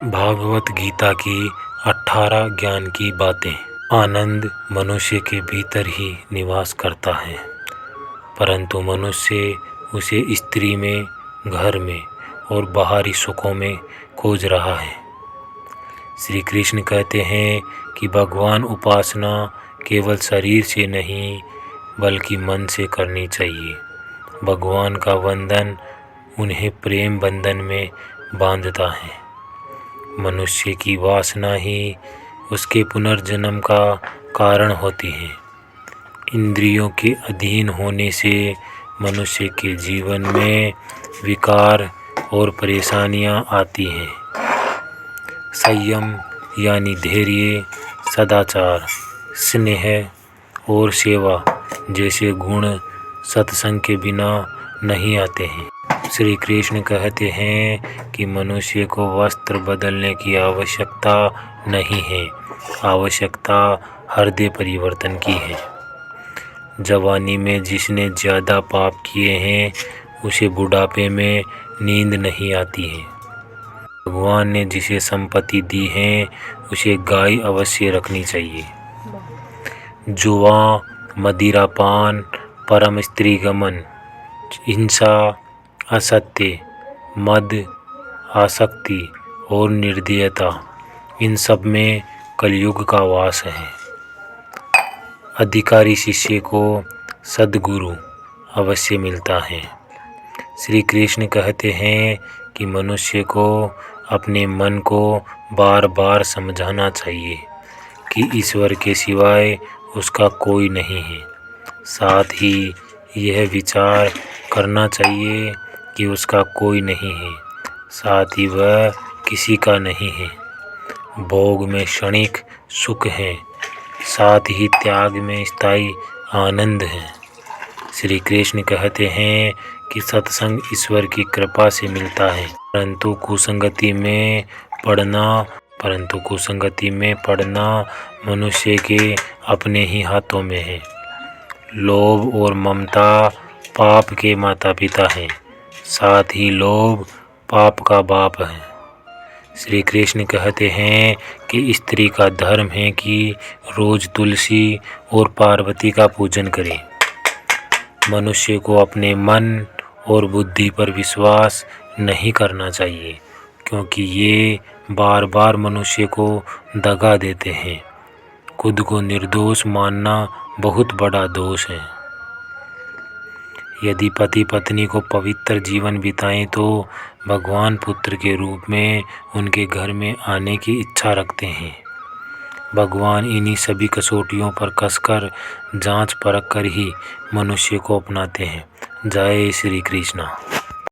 भागवत गीता की 18 ज्ञान की बातें। आनंद मनुष्य के भीतर ही निवास करता है, परंतु मनुष्य उसे स्त्री में, घर में और बाहरी सुखों में खोज रहा है। श्री कृष्ण कहते हैं कि भगवान उपासना केवल शरीर से नहीं बल्कि मन से करनी चाहिए। भगवान का वंदन उन्हें प्रेम बंधन में बांधता है। मनुष्य की वासना ही उसके पुनर्जन्म का कारण होती है। इंद्रियों के अधीन होने से मनुष्य के जीवन में विकार और परेशानियां आती हैं। संयम यानी धैर्य, सदाचार, स्नेह और सेवा जैसे गुण सत्संग के बिना नहीं आते हैं। श्री कृष्ण कहते हैं कि मनुष्य को वस्त्र बदलने की आवश्यकता नहीं है, आवश्यकता हृदय परिवर्तन की है। जवानी में जिसने ज़्यादा पाप किए हैं उसे बुढ़ापे में नींद नहीं आती है। भगवान ने जिसे संपत्ति दी है उसे गाय अवश्य रखनी चाहिए। जुआ, मदिरापान, परम स्त्री गमन, हिंसा, असत्य, मद, आसक्ति और निर्दयता, इन सब में कलयुग का वास है। अधिकारी शिष्य को सद्गुरु अवश्य मिलता है। श्री कृष्ण कहते हैं कि मनुष्य को अपने मन को बार बार समझाना चाहिए कि ईश्वर के सिवाय उसका कोई नहीं है। साथ ही यह विचार करना चाहिए कि उसका कोई नहीं है, साथ ही वह किसी का नहीं है। भोग में क्षणिक सुख है, साथ ही त्याग में स्थायी आनंद है। श्री कृष्ण कहते हैं कि सत्संग ईश्वर की कृपा से मिलता है, परंतु कुसंगति में पड़ना मनुष्य के अपने ही हाथों में है। लोभ और ममता पाप के माता पिता हैं, साथ ही लोभ पाप का बाप है। श्री कृष्ण कहते हैं कि स्त्री का धर्म है कि रोज तुलसी और पार्वती का पूजन करे। मनुष्य को अपने मन और बुद्धि पर विश्वास नहीं करना चाहिए, क्योंकि ये बार बार मनुष्य को दगा देते हैं। खुद को निर्दोष मानना बहुत बड़ा दोष है। यदि पति पत्नी को पवित्र जीवन बिताएं तो भगवान पुत्र के रूप में उनके घर में आने की इच्छा रखते हैं। भगवान इन्हीं सभी कसौटियों पर कसकर जांच परख कर ही मनुष्य को अपनाते हैं। जय श्री कृष्ण।